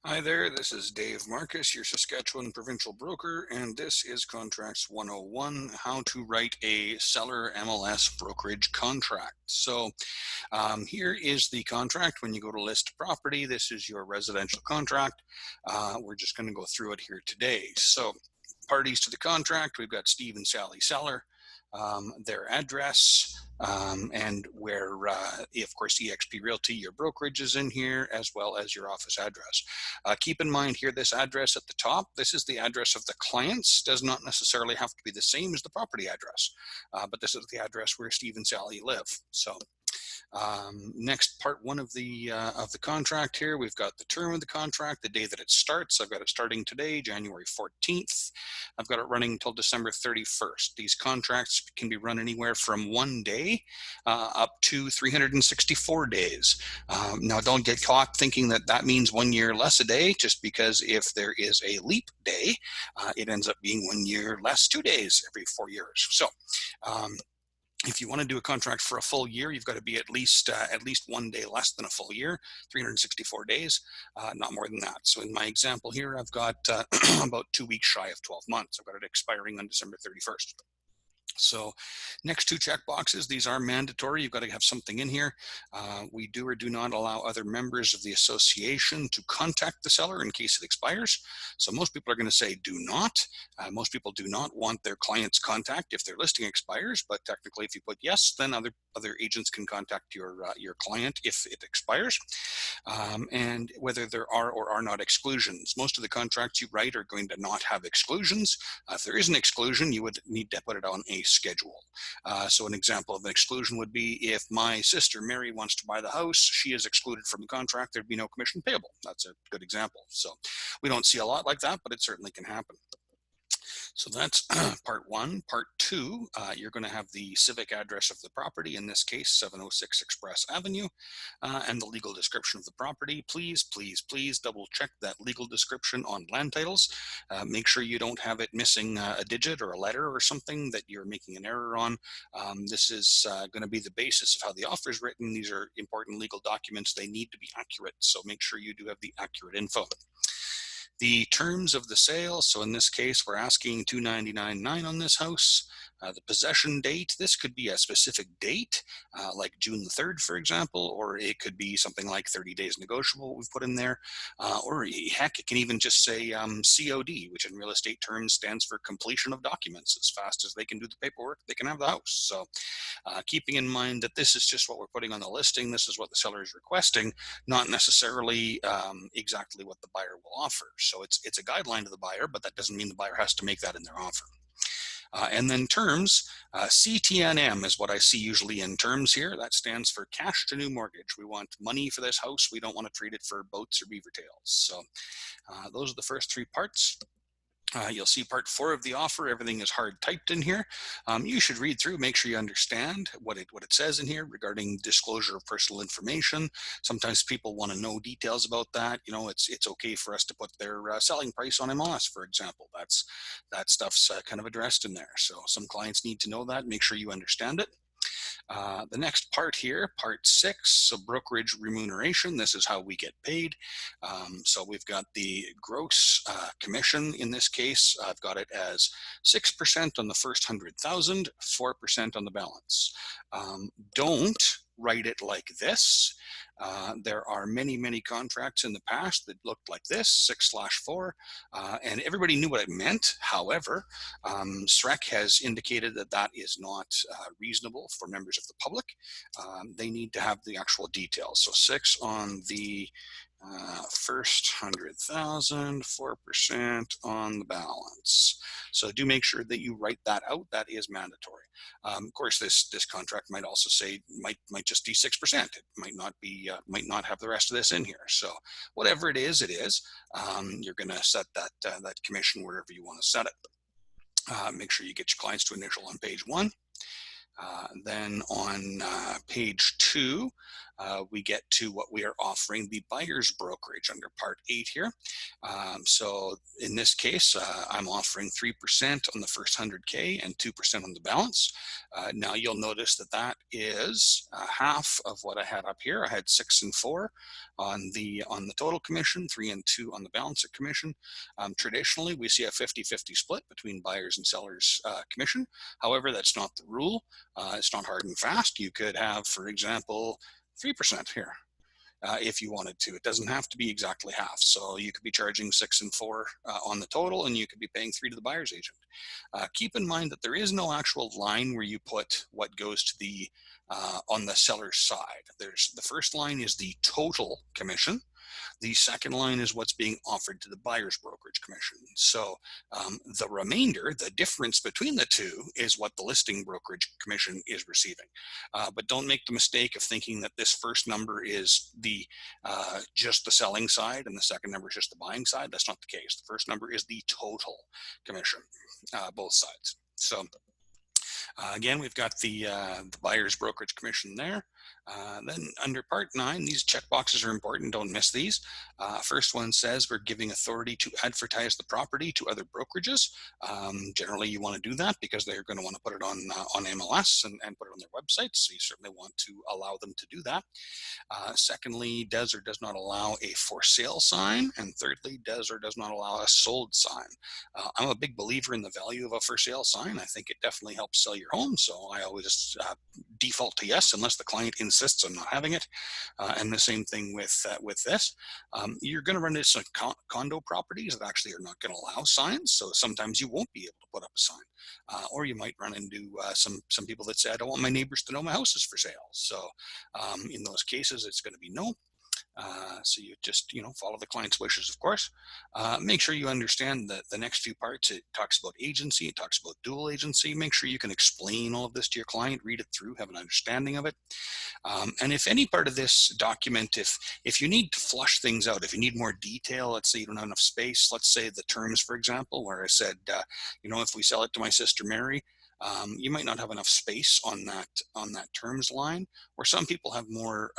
Hi there, this is Dave Marcus, your Saskatchewan provincial broker, and this is Contracts 101, how to write a seller MLS brokerage contract. Here is the contract when you go to list property. This is your residential contract. We're just going to go through it here today. So parties to the contract, we've got Steve and Sally Seller, their address, and where, of course, eXp Realty, your brokerage is in here, as well as your office address. Keep in mind here, this address at the top, this is the address of the clients, does not necessarily have to be the same as the property address, but this is the address where Steve and Sally live. Next, part one of the contract here, we've got the term of the contract, the day that it starts. I've got it starting today, January 14th. I've got it running until December 31st. These contracts can be run anywhere from 1 day up to 364 days. Now, don't get caught thinking that that means 1 year less a day, just because if there is a leap day, it ends up being 1 year less 2 days every 4 years. If you want to do a contract for a full year, you've got to be at least 1 day less than a full year, 364 days, not more than that. So in my example here, I've got about 2 weeks shy of 12 months. I've got it expiring on December 31st. So next two check boxes, these are mandatory. You've got to have something in here. We do or do not allow other members of the association to contact the seller in case it expires. So most people are going to say do not. Most people do not want their client's contact if their listing expires, but technically if you put yes, then other agents can contact your client if it expires. And whether there are or are not exclusions. Most of the contracts you write are going to not have exclusions. If there is an exclusion, you would need to put it on a schedule. So an example of an exclusion would be if my sister Mary wants to buy the house, she is excluded from the contract, there'd be no commission payable. That's a good example. So we don't see a lot like that, but it certainly can happen. So that's part one. Part two, you're going to have the civic address of the property, in this case 706 Express Avenue, and the legal description of the property. Please, please, please double check that legal description on land titles. Make sure you don't have it missing a digit or a letter or something that you're making an error on. This is going to be the basis of how the offer is written. These are important legal documents. They need to be accurate, so make sure you do have the accurate info. The terms of the sale, so in this case, we're asking $299,900 on this house. The possession date, this could be a specific date, like June the 3rd, for example, or it could be something like 30 days negotiable we've put in there, or heck, it can even just say COD, which in real estate terms stands for completion of documents. As fast as they can do the paperwork, they can have the house. So keeping in mind that this is just what we're putting on the listing, this is what the seller is requesting, not necessarily exactly what the buyer will offer. So it's a guideline to the buyer, but that doesn't mean the buyer has to make that in their offer. And then terms, CTNM is what I see usually in terms here. That stands for cash to new mortgage. We want money for this house. We don't want to treat it for boats or beaver tails. So those are the first three parts. You'll see part four of the offer. Everything is hard typed in here. You should read through, make sure you understand what it says in here regarding disclosure of personal information. Sometimes people want to know details about that. You know, it's okay for us to put their selling price on MLS, for example. That stuff's kind of addressed in there. So some clients need to know that. Make sure you understand it. The next part here, part 6, so brokerage remuneration. This is how we get paid. So we've got the gross commission. In this case, I've got it as 6% on the first 100,000, 4% on the balance. Don't write it like this. There are many contracts in the past that looked like this, 6/4, and everybody knew what it meant. However, SREC has indicated that that is not reasonable for members of the public. They need to have the actual details. So 6 on the first 100,000, 4% on the balance. So do make sure that you write that out. That is mandatory. Of course, this contract might also say might just be 6%. It might not have the rest of this in here. So whatever it is, you're going to set that commission wherever you want to set it. Make sure you get your clients to initial on page 1. Then on page 2, we get to what we are offering the buyer's brokerage under Part 8 here. So in this case, I'm offering 3% on the first 100K and 2% on the balance. Now you'll notice that that is half of what I had up here. I had 6 and 4 on the total commission, 3 and 2 on the balance of commission. Traditionally, we see a 50-50 split between buyers and sellers commission. However, that's not the rule. It's not hard and fast. You could have, for example, 3% here. If you wanted to. It doesn't have to be exactly half. So you could be charging 6 and 4 on the total, and you could be paying 3 to the buyer's agent. Keep in mind that there is no actual line where you put what goes to the on the seller's side. There's the first line is the total commission. The second line is what's being offered to the buyer's brokerage commission. So the remainder, the difference between the two, is what the listing brokerage commission is receiving. But don't make the mistake of thinking that this first number is the just the selling side and the second number is just the buying side. That's not the case. The first number is the total commission, both sides. So again, we've got the buyer's brokerage commission there. Then under Part 9, these checkboxes are important. Don't miss these. First one says we're giving authority to advertise the property to other brokerages. Generally, you want to do that because they're going to want to put it on MLS and put it on their website. So you certainly want to allow them to do that. Secondly, does or does not allow a for sale sign. And thirdly, does or does not allow a sold sign. I'm a big believer in the value of a for sale sign. I think it definitely helps sell your home. So I always default to yes, unless the client insists on not having it. And the same thing with this. You're going to run into some condo properties that actually are not going to allow signs. So sometimes you won't be able to put up a sign. Or you might run into some people that say, I don't want my neighbors to know my house is for sale. So in those cases, it's going to be no. So you just, follow the client's wishes, of course. Make sure you understand that the next few parts, it talks about agency, it talks about dual agency. Make sure you can explain all of this to your client, read it through, have an understanding of it. And if any part of this document, if you need to flush things out, if you need more detail, let's say you don't have enough space, let's say the terms, for example, where I said, if we sell it to my sister Mary, you might not have enough space on that terms line, or some people have more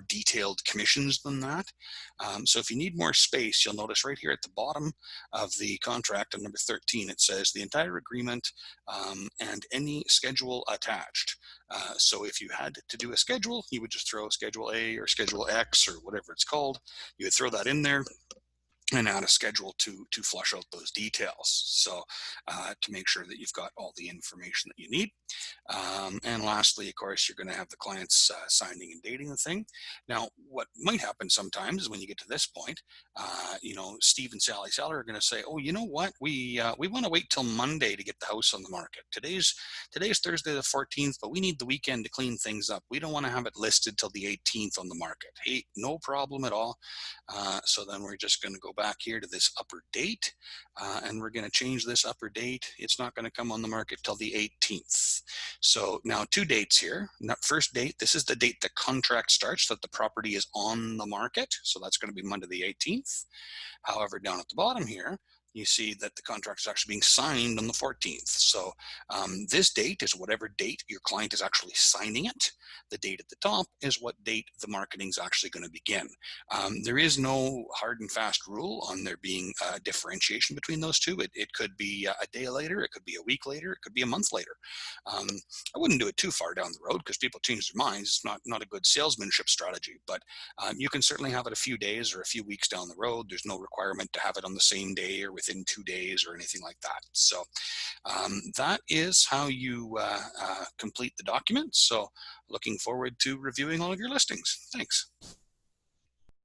detailed commissions than that. So if you need more space, you'll notice right here at the bottom of the contract on number 13, it says the entire agreement and any schedule attached. So if you had to do a schedule, you would just throw Schedule A or Schedule X or whatever it's called. You would throw that in there and add a schedule to flush out those details. So to make sure that you've got all the information that you need. And lastly, of course, you're going to have the clients signing and dating the thing. Now, what might happen sometimes is when you get to this point, Steve and Sally Seller are going to say, oh, you know what? We want to wait till Monday to get the house on the market. Today's Thursday the 14th, but we need the weekend to clean things up. We don't want to have it listed till the 18th on the market. Hey, no problem at all. So then we're just going to go back here to this upper date, and we're going to change this upper date. It's not going to come on the market till the 18th. So now 2 dates here. First date, this is the date the contract starts, that the property is on the market. So that's going to be Monday the 18th. However, down at the bottom here, you see that the contract is actually being signed on the 14th. So this date is whatever date your client is actually signing it. The date at the top is what date the marketing is actually going to begin. There is no hard and fast rule on there being a differentiation between those two. It could be a day later, it could be a week later, it could be a month later. I wouldn't do it too far down the road because people change their minds. It's not a good salesmanship strategy, but you can certainly have it a few days or a few weeks down the road. There's no requirement to have it on the same day or within 2 days or anything like that. So that is how you complete the document. So looking forward to reviewing all of your listings. Thanks.